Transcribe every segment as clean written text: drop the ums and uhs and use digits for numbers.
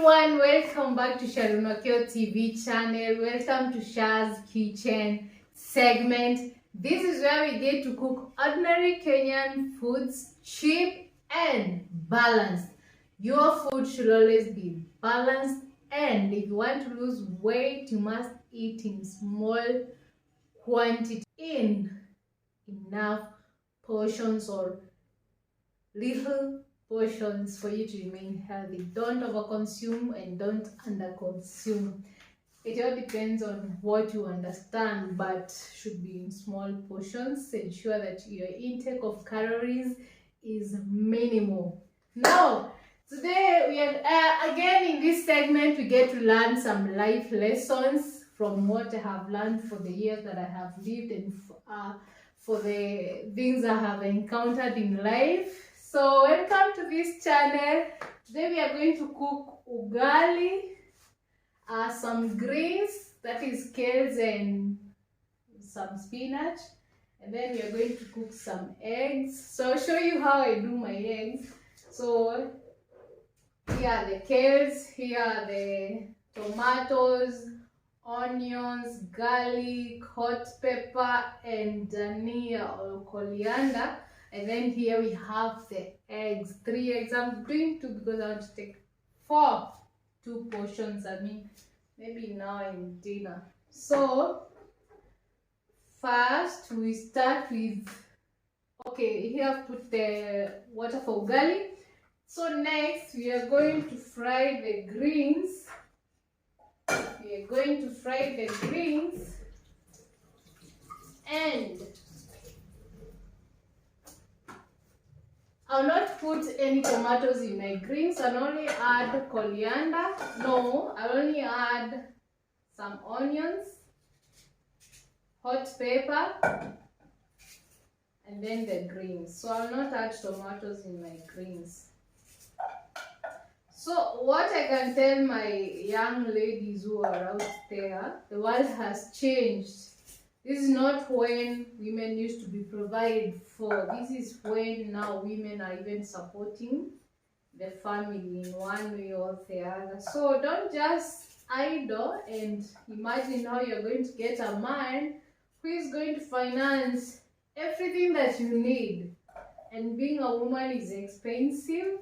everyone, welcome back to Sharunokyo TV channel. Welcome to Shah's Kitchen segment. This is where we get to cook ordinary Kenyan foods, cheap and balanced. Your food should always be balanced, and if you want to lose weight, you must eat in small quantity, in enough portions or little portions for you to remain healthy. Don't overconsume and don't underconsume. It all depends on what you understand, but should be in small portions. Ensure that your intake of calories is minimal. Now, today we are again in this segment we get to learn some life lessons from what I have learned for the years that I have lived and for the things I have encountered in life. So welcome to this channel. Today we are going to cook ugali, some greens, that is kales and some spinach, and then we are going to cook some eggs. So I'll show you how I do my eggs. So here are the kales, here are the tomatoes, onions, garlic, hot pepper, and dania or coriander. And then here we have the eggs, 3 eggs. I'm doing 2 because I want to take 2 portions. I mean, maybe now in dinner. So first we start with, okay, here I've put the water for ugali. So next we are going to fry the greens. We are going to fry the greens, and I'll not put any tomatoes in my greens. I'll only add coriander. No, I'll only add some onions, hot pepper, and then the greens. So I'll not add tomatoes in my greens. So what I can tell my young ladies who are out there, the world has changed. This is not when women used to be provided for. This is when now women are even supporting the family in one way or the other. So don't just idle and imagine how you're going to get a man who is going to finance everything that you need. And being a woman is expensive.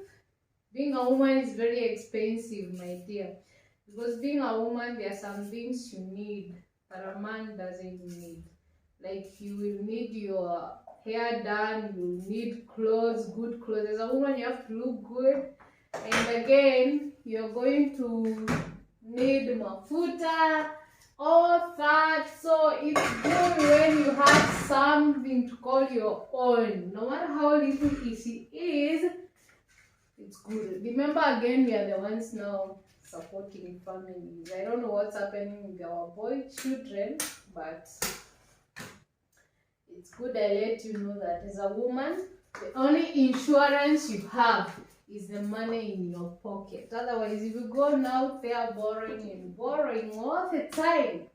Being a woman is very expensive, my dear. Because being a woman, there are some things you need that a man doesn't need. Like, you will need your hair done, you will need clothes, good clothes. As a woman, you have to look good. And again, you're going to need mafuta, all that. So it's good when you have something to call your own. No matter how little it is, it's good. Remember, again, we are the ones now supporting families. I don't know what's happening with our boy children, but it's good I let you know that as a woman, the only insurance you have is the money in your pocket. Otherwise, if you go out there borrowing and borrowing all the time,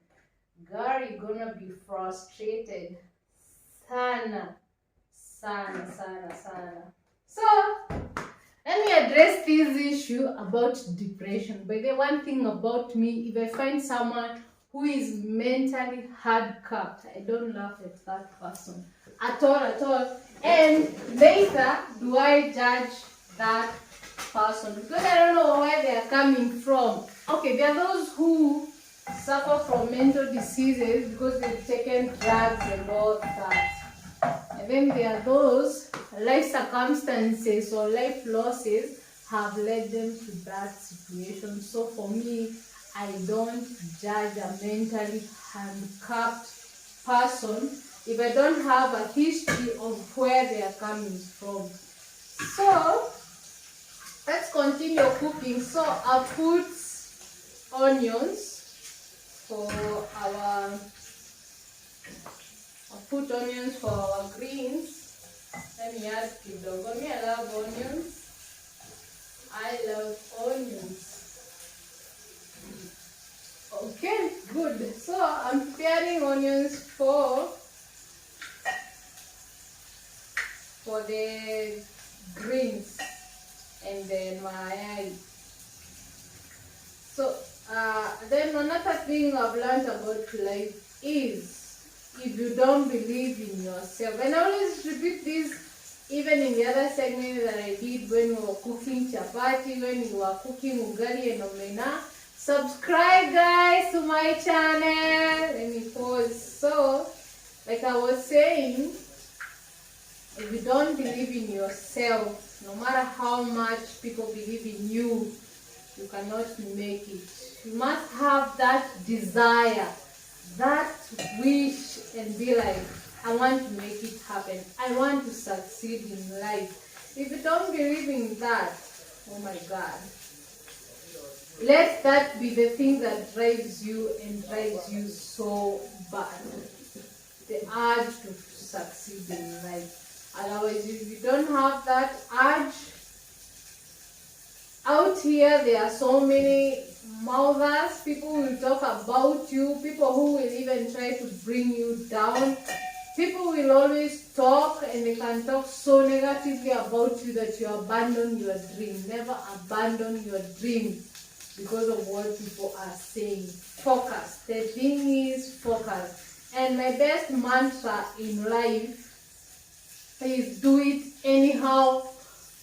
girl, you're gonna be frustrated. Sana. So let me address this issue about depression. But the one thing about me, if I find someone who is mentally hard-capped, I don't laugh at that person at all. And neither do I judge that person because I don't know where they are coming from. Okay, there are those who suffer from mental diseases because they've taken drugs and all that. And then there are those life circumstances or life losses have led them to that situation. So for me, I don't judge a mentally handicapped person if I don't have a history of where they are coming from. So let's continue cooking. So I'll put onions for our greens. Let me add kidogo. I love onions. Okay, good. So I'm preparing onions for the greens, and then my then another thing I've learned about life is if you don't believe in yourself, and I always repeat this even in the other segment that I did when we were cooking chapati, when we were cooking ugali and omena. Subscribe guys to my channel. Let me pause. So, like I was saying, if you don't believe in yourself, no matter how much people believe in you, you cannot make it. You must have that desire, that wish, and be like, I want to make it happen. I want to succeed in life. If you don't believe in that, oh my God, let that be the thing that drives you and drives you so bad. The urge to succeed in life. Otherwise, if you don't have that urge, out here there are so many mouthers, people will talk about you, people who will even try to bring you down. People will always talk, and they can talk so negatively about you that you abandon your dream. Never abandon your dream because of what people are saying. Focus. The thing is focus. And my best mantra in life is do it anyhow,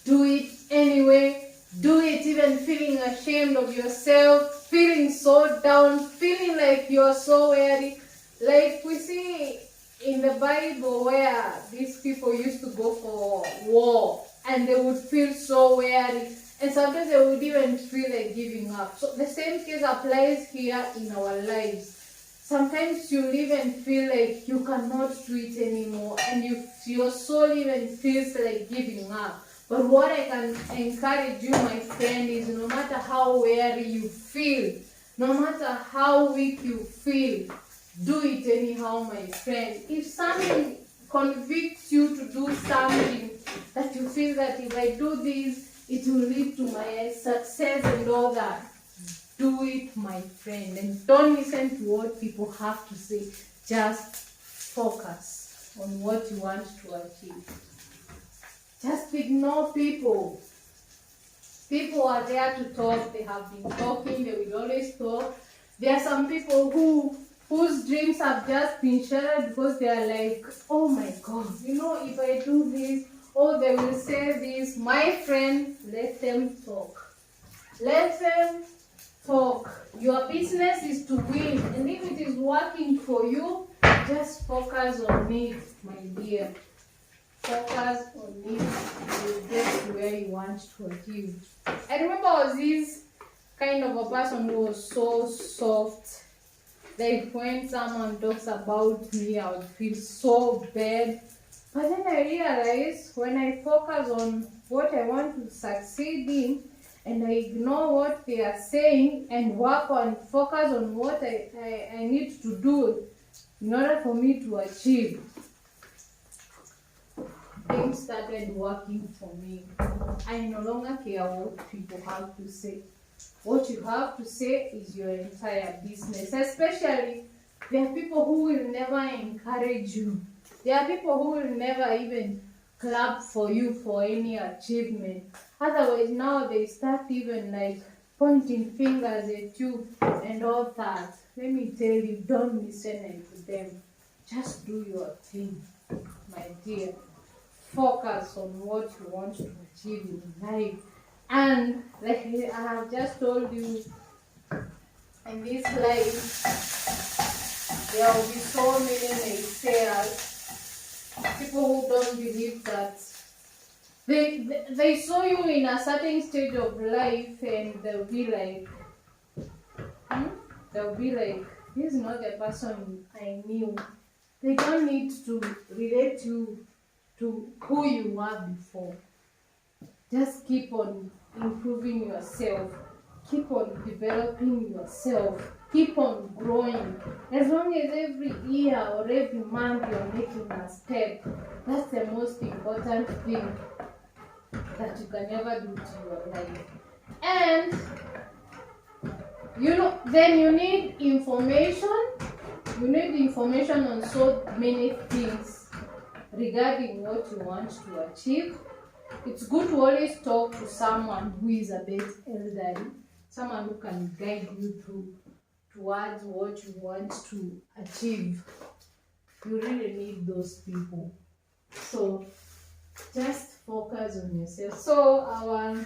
do it anyway. Do it even feeling ashamed of yourself, feeling so down, feeling like you're so weary. Like we see in the Bible where these people used to go for war and they would feel so weary, and sometimes they would even feel like giving up. So the same case applies here in our lives. Sometimes you even feel like you cannot do it anymore, and your soul even feels like giving up. But what I can encourage you, my friend, is no matter how weary you feel, no matter how weak you feel, do it anyhow, my friend. If something convicts you to do something that you feel that if I do this, it will lead to my success and all that, do it, my friend. And don't listen to what people have to say. Just focus on what you want to achieve. Just ignore people. People are there to talk. They have been talking. They will always talk. There are some people whose dreams have just been shattered because they are like, oh my God, if I do this, oh, they will say this. My friend, let them talk. Let them talk. Your business is to win. And if it is working for you, just focus on it, my dear. Focus on it, you will get to where you want to achieve. I remember I was this kind of a person who was so soft. Like when someone talks about me, I would feel so bad. But then I realized when I focus on what I want to succeed in, and I ignore what they are saying and focus on what I need to do in order for me to achieve, things started working for me. I no longer care what people have to say. What you have to say is your entire business. Especially, there are people who will never encourage you. There are people who will never even clap for you for any achievement. Otherwise, now they start even like pointing fingers at you and all that. Let me tell you, don't listen to them. Just do your thing, my dear. Focus on what you want to achieve in life. And like I have just told you, in this life, there will be so many naysayers, people who don't believe that. They saw you in a certain stage of life and they'll be like, this is not the person I knew. They don't need to relate you to who you were before. Just keep on improving yourself. Keep on developing yourself. Keep on growing. As long as every year or every month you're making a step, that's the most important thing that you can ever do to your life. And then you need information. You need information on so many things regarding what you want to achieve. It's good to always talk to someone who is a bit elderly, someone who can guide you to towards what you want to achieve, you really need those people. So just focus on yourself. So our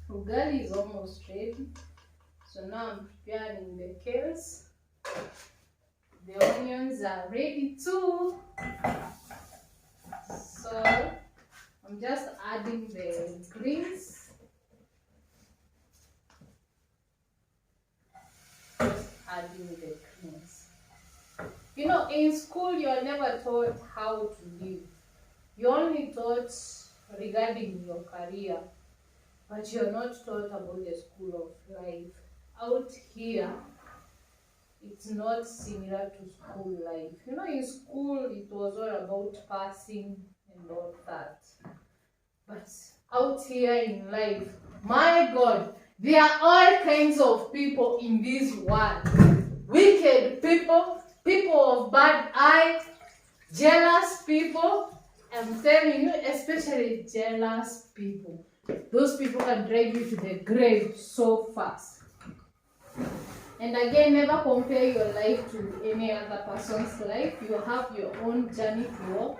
ugali is almost ready. So now I'm preparing the kales. The onions are ready too. So I'm just adding the greens. Just adding the greens. You know, in school you're never taught how to live. You're only taught regarding your career, but you're not taught about the school of life. Out here, it's not similar to school life. You know, in school it was all about passing and all that. But out here in life, my God, there are all kinds of people in this world. Wicked people, people of bad eye, jealous people. I'm telling you, especially jealous people. Those people can drag you to the grave so fast. And again, never compare your life to any other person's life. You have your own journey to walk.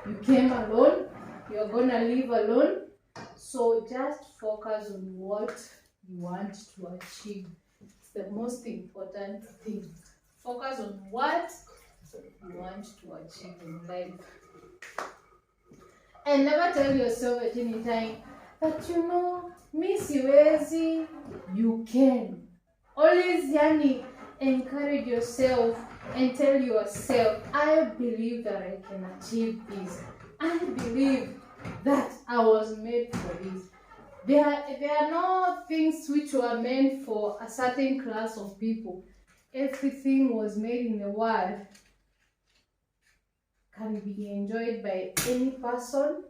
You came alone. You're gonna live alone. So just focus on what you want to achieve. It's the most important thing. Focus on what you want to achieve in life. And never tell yourself at any time that you know, mi siwezi, you can. Always, yani, encourage yourself and tell yourself, I believe that I can achieve this. I believe that I was made for this. There are no things which were meant for a certain class of people. Everything was made in the world can be enjoyed by any person,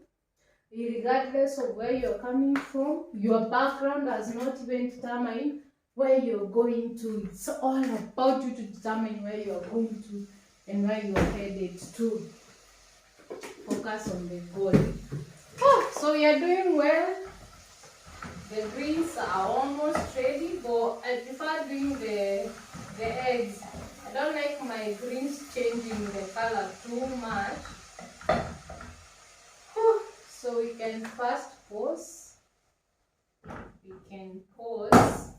regardless of where you're coming from. Your background does not even determine where you're going to. It's all about you to determine where you're going to and where you're headed to. Focus on the goal. Oh, so you're doing well. The greens are almost ready, but I prefer doing the eggs. I don't like my greens changing the color too much. Oh, so we can first pause. We can pause.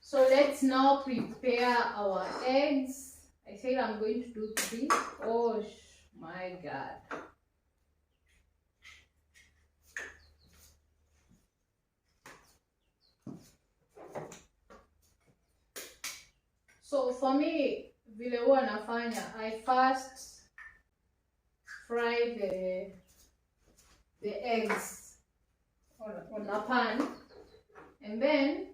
So let's now prepare our eggs. I said I'm going to do 3. Oh my God. So for me, vile huwa nafanya, I first fry the eggs on a pan, and then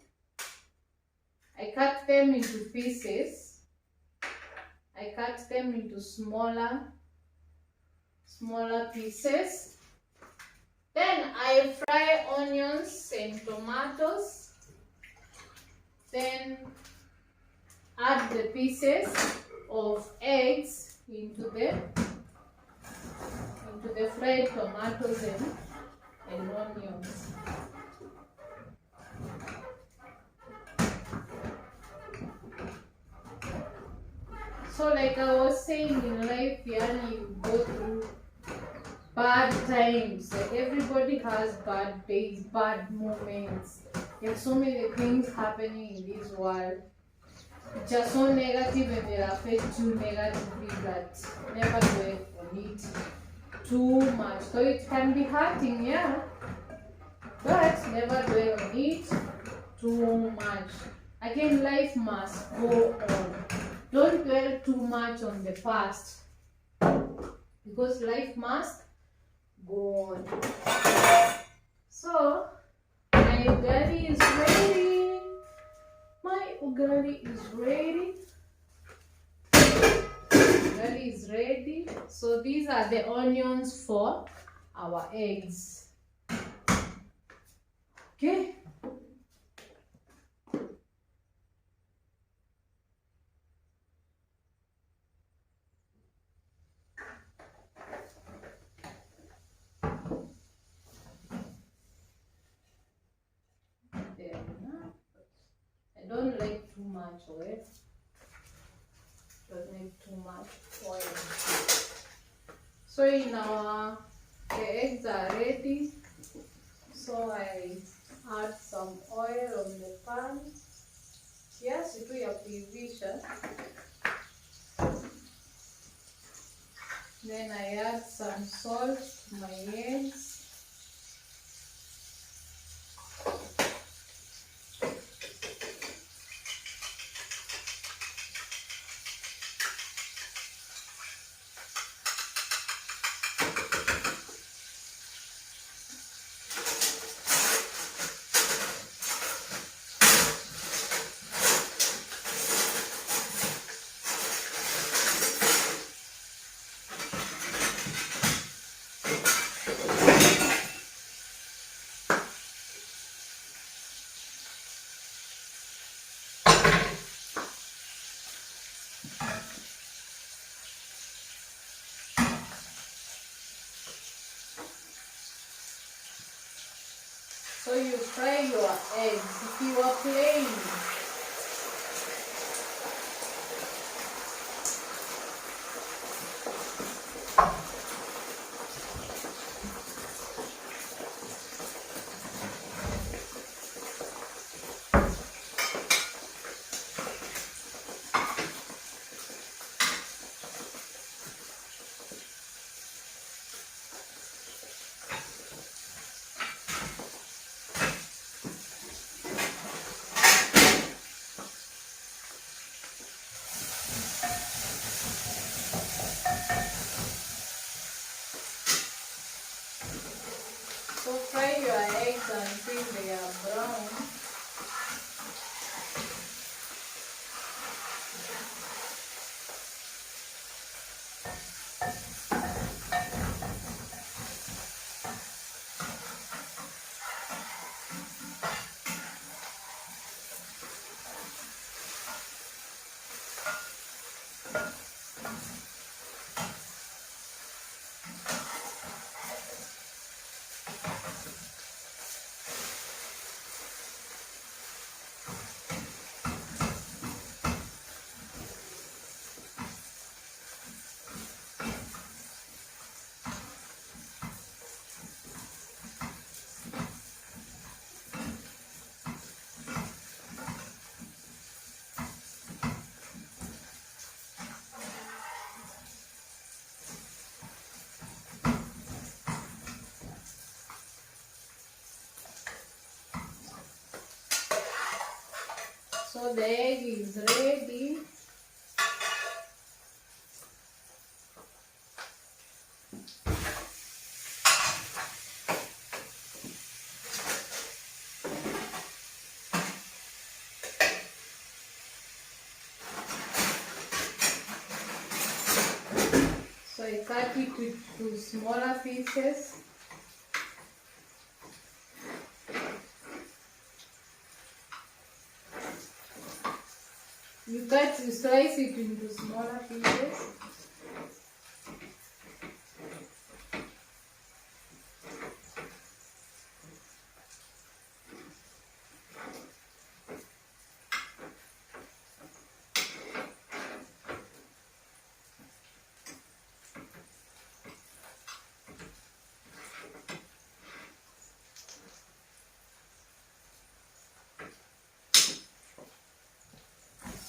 I cut them into pieces. I cut them into smaller pieces. Then I fry onions and tomatoes. Then add the pieces of eggs into the fried tomatoes and onions. So like I was saying, in life, you go through bad times. Like everybody has bad days, bad moments. There are so many things happening in this world which are so negative and they affect you negatively that never dwell on it too much. So it can be hurting, yeah, but never dwell on it too much. Again, life must go on. Don't dwell too much on the past because life must go on. So my ugali is ready. My ugali is ready. Ugali is ready. So these are the onions for our eggs. Okay. don't like too much oil. Don't need too much oil. So the eggs are ready. So I add some oil on the pan. Kiasi tu ya kuivisha. Then I add some salt to my eggs. So you fry your eggs. If you are plain, so fry your eggs until they are brown. So the egg is ready. So I cut it to smaller pieces. You slice it into smaller pieces.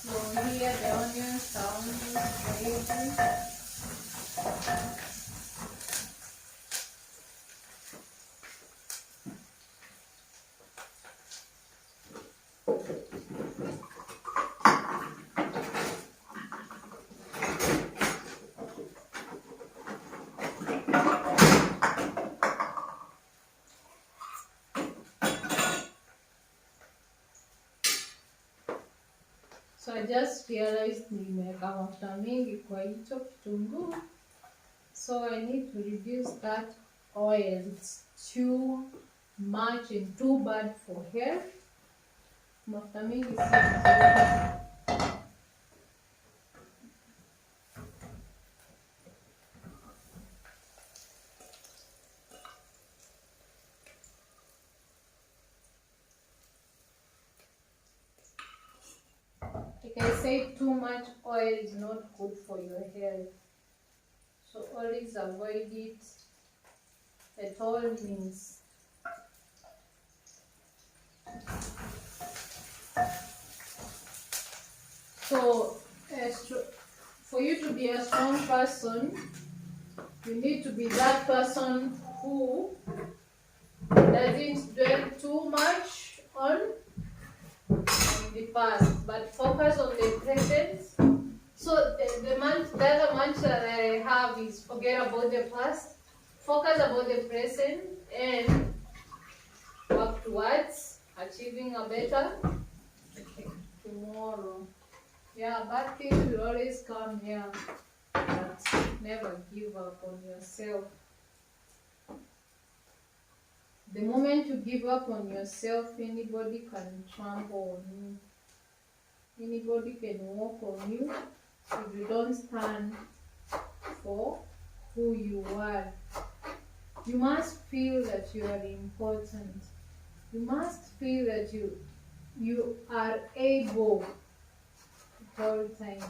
So here the onions are almost ready. So I just realized nimeweka mafuta mingi kwa hicho kitunguu. So I need to reduce that oil. It's too much and too bad for health. Mafuta mingi si nzuri. Like I said, too much oil is not good for your health. So always avoid it at all means. So for you to be a strong person, you need to be that person who doesn't dwell too much on the past, but focus on the present. So the other mantra that I have is forget about the past, focus about the present, and work towards achieving a better tomorrow. Yeah, bad things will always come here, but never give up on yourself. The moment you give up on yourself, anybody can trample on you. Anybody can walk on you if you don't stand for who you are. You must feel that you are important. You must feel that you are able at all time.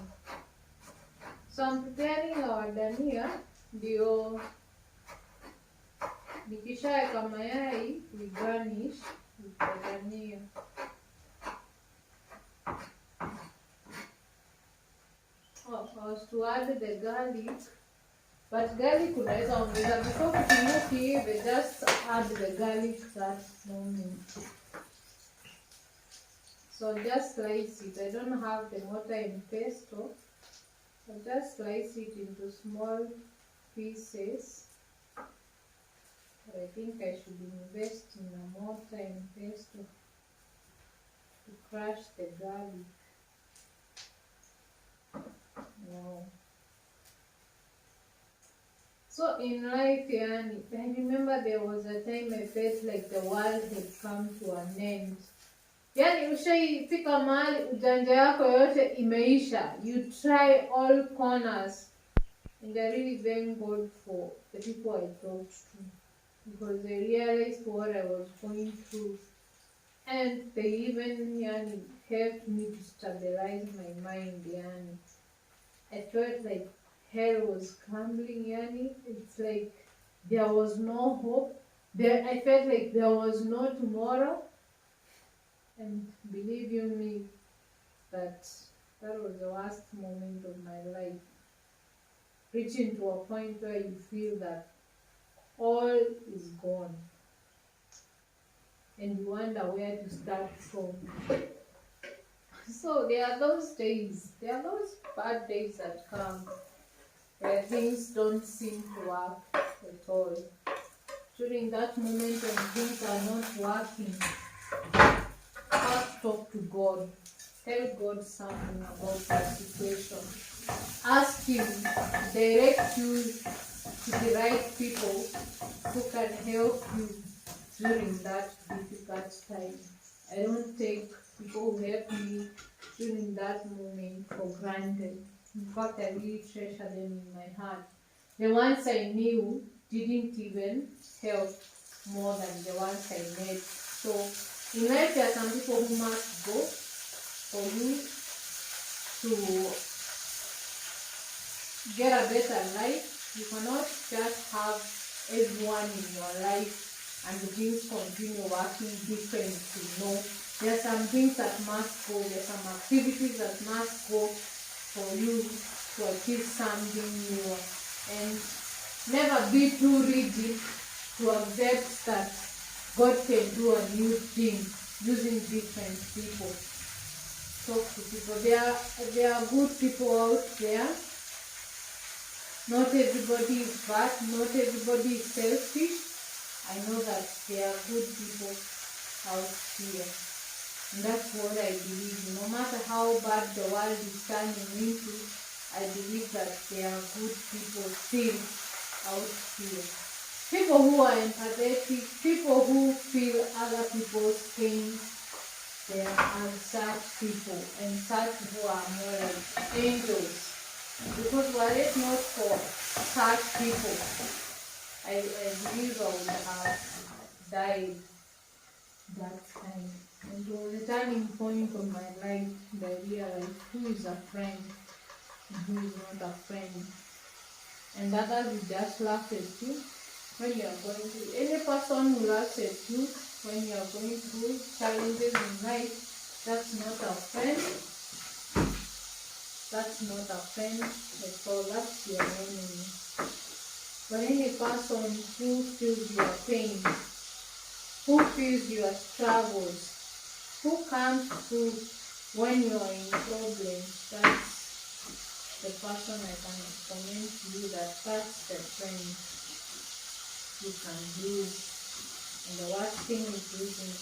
So I'm preparing our dania ndio nikishaweka mayai we garnish with the dania. Oh, I was to add the garlic, but garlic unaweza ongeza before kutumia hivi, just add the garlic that moment. So just slice it. I don't have the mortar and pesto. So just slice it into small pieces. But I think I should invest in a mortar and pesto to crush the garlic. Wow. So in life, yani, I remember there was a time I felt like the world had come to an end. Yani ushaifika mahali ujanja yako yote imeisha. You try all corners. And I really thank God for the people I talked to, because they realized what I was going through. And they even helped me to stabilize my mind. I felt like hell was crumbling. It's like there was no hope. I felt like there was no tomorrow. And believe you me, that was the worst moment of my life. Reaching to a point where you feel that all is gone. And you wonder where to start from. So there are those days, there are those bad days that come where things don't seem to work at all. During that moment when things are not working, first talk to God. Tell God something about that situation. Ask Him to direct you to the right people who can help you during that difficult time. I don't take people who help me during that moment for granted. In fact, I really treasure them in my heart. The ones I knew didn't even help more than the ones I met. So in life, there are some people who must go for you to get a better life. You cannot just have everyone in your life and the things continue working differently. No, there are some things that must go. There are some activities that must go for you to achieve something new. And never be too rigid to accept that God can do a new thing using different people. Talk to people. There are good people out there. Not everybody is bad. Not everybody is selfish. I know that there are good people out here. And that's what I believe. No matter how bad the world is turning into, I believe that there are good people still out here. People who are empathetic, people who feel other people's pain. There are such people, and such who are more like angels. Because were it not for such people, I believe I would have died that time. And it was a turning point of my life, the idea like who is a friend and who is not a friend. And others will just laugh at you when you are going through. Any person who laughs at you when you are going through challenges in life, that's not a friend. That's not a friend at all, that's your enemy. But any person who feels your pain, who feels your struggles, who comes through when you are in problems, that's the person I can recommend to you, that's the friend you can lose. And the worst thing is losing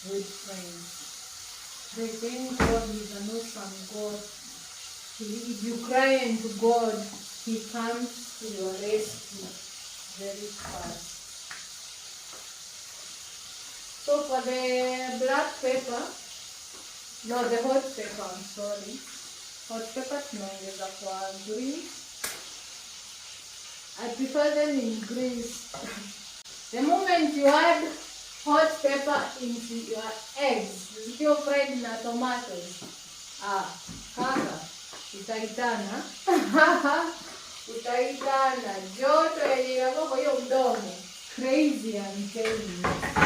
good friends. But then God is an awesome God. If you cry unto God, He comes to your rescue very fast. So for the black pepper, no, the hot pepper, I'm sorry. Hot pepper tunaongeza kwa greens. I prefer them in greens. The moment you add hot pepper into your eggs, zikiwa fried na tomatoes, kaka, utaitana. Utaitana. Joto yenye yako kwa hiyo mdomo. Crazy, I'm telling you.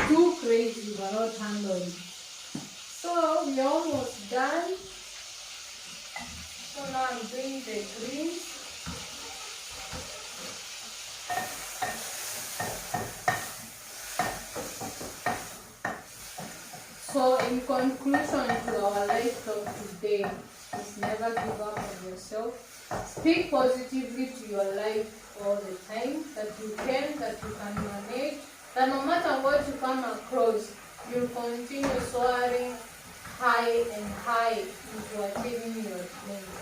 Too crazy, you cannot handle it. So we're almost done. So now I'm doing the greens. So in conclusion to our life talk today, is never give up on yourself. Speak positively to your life all the time, that you can manage, that no matter what you come across, you'll continue soaring high and high into achieving your dreams.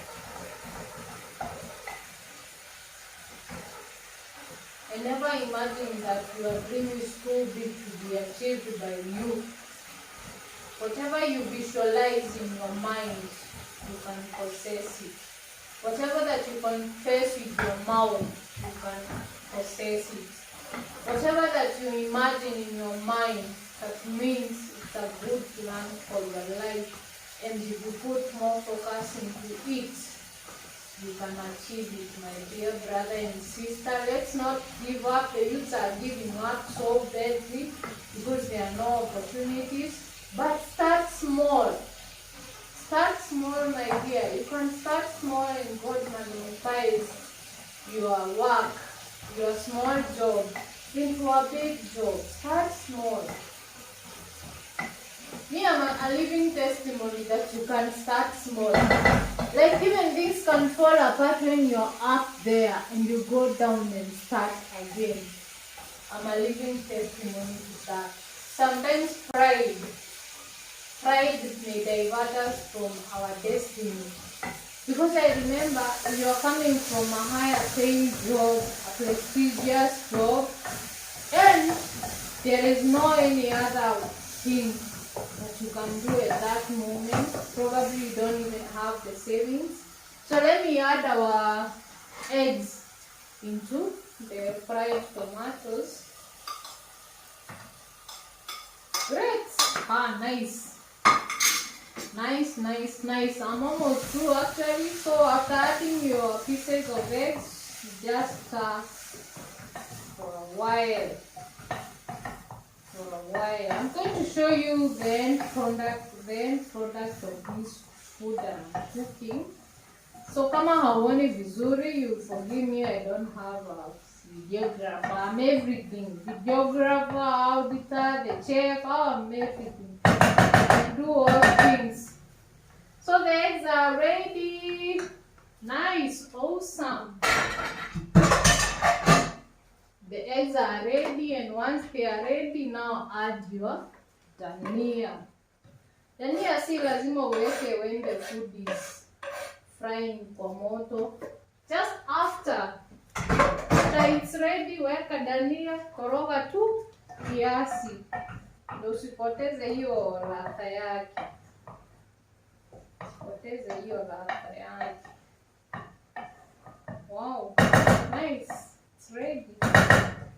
And never imagine that your dream is too big to be achieved by you. Whatever you visualize in your mind, you can possess it. Whatever that you confess with your mouth, you can possess it. Whatever that you imagine in your mind, that means it's a good plan for your life. And if you put more focus into it, you can achieve it, my dear brother and sister. Let's not give up. The youths are giving up so badly because there are no opportunities. But start small. Start small, my dear. You can start small and God magnifies your work, your small job, into a big job. Start small. Me, I'm a living testimony that you can start small. Like even things can fall apart when you're up there and you go down and start again. I'm a living testimony to that. Sometimes pride may divert us from our destiny. Because I remember you're coming from a higher paying job, a prestigious job, and there is no any other thing that you can do at that moment. Probably you don't even have the savings. So let me add our eggs into the fried tomatoes. Great! Nice. Nice. I'm almost through actually. So after adding your pieces of eggs, just for a while. I'm going to show you the end product of this food that I'm cooking. So kama hauoni vizuri, you forgive me, I don't have a videographer. I'm everything. Videographer, auditor, the chef, I'm everything. I do all things. So the eggs are ready. Nice, awesome. The eggs are ready, and once they are ready, now add your dania. Dania si lazima uweke when the food is frying kwa moto. Just after it's ready, weka dania, koroga tu kiasi. Ndio usipoteze hiyo ladha yake. Wow, nice. It's ready.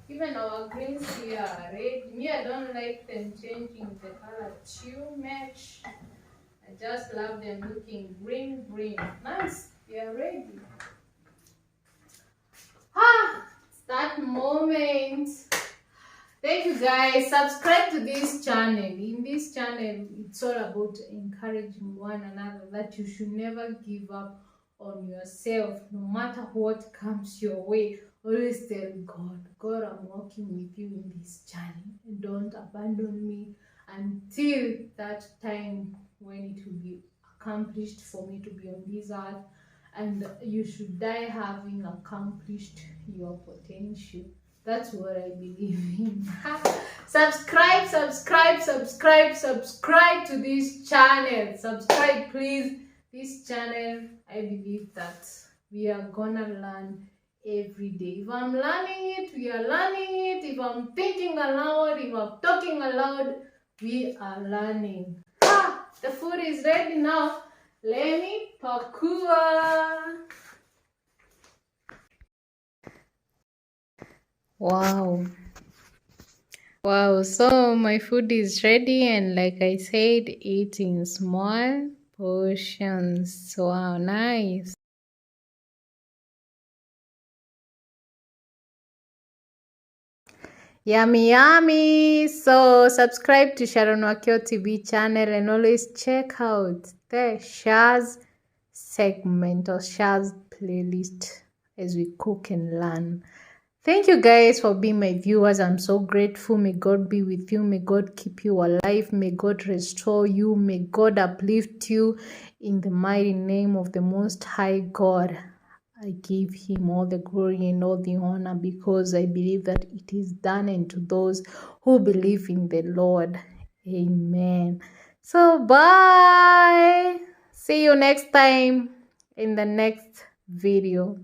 Even our greens here are red. Me, I don't like them changing the color too much. I just love them looking green, green. Nice. We are ready. It's that moment. Thank you guys. Subscribe to this channel. In this channel, it's all about encouraging one another, that you should never give up on yourself, no matter what comes your way. Always tell God, God, I'm walking with you in this journey. Don't abandon me until that time when it will be accomplished for me to be on this earth. And you should die having accomplished your potential. That's what I believe in. Subscribe to this channel. Subscribe, please. This channel, I believe that we are gonna learn every day. If I'm learning it, we are learning it. If I'm thinking aloud, if I'm talking aloud, we are learning. The food is ready now. Let me pakua. Wow. Wow, so my food is ready, and like I said, eat in small portions. Wow, nice. Yummy, yummy. So subscribe to Sharon Wakio TV channel and always check out the Shaz segment or Shaz playlist as we cook and learn. Thank you guys for being my viewers. I'm so grateful. May God be with you. May God keep you alive. May God restore you. May God uplift you in the mighty name of the Most High God. I give him all the glory and all the honor, because I believe that it is done unto those who believe in the Lord. Amen. So bye. See you next time in the next video.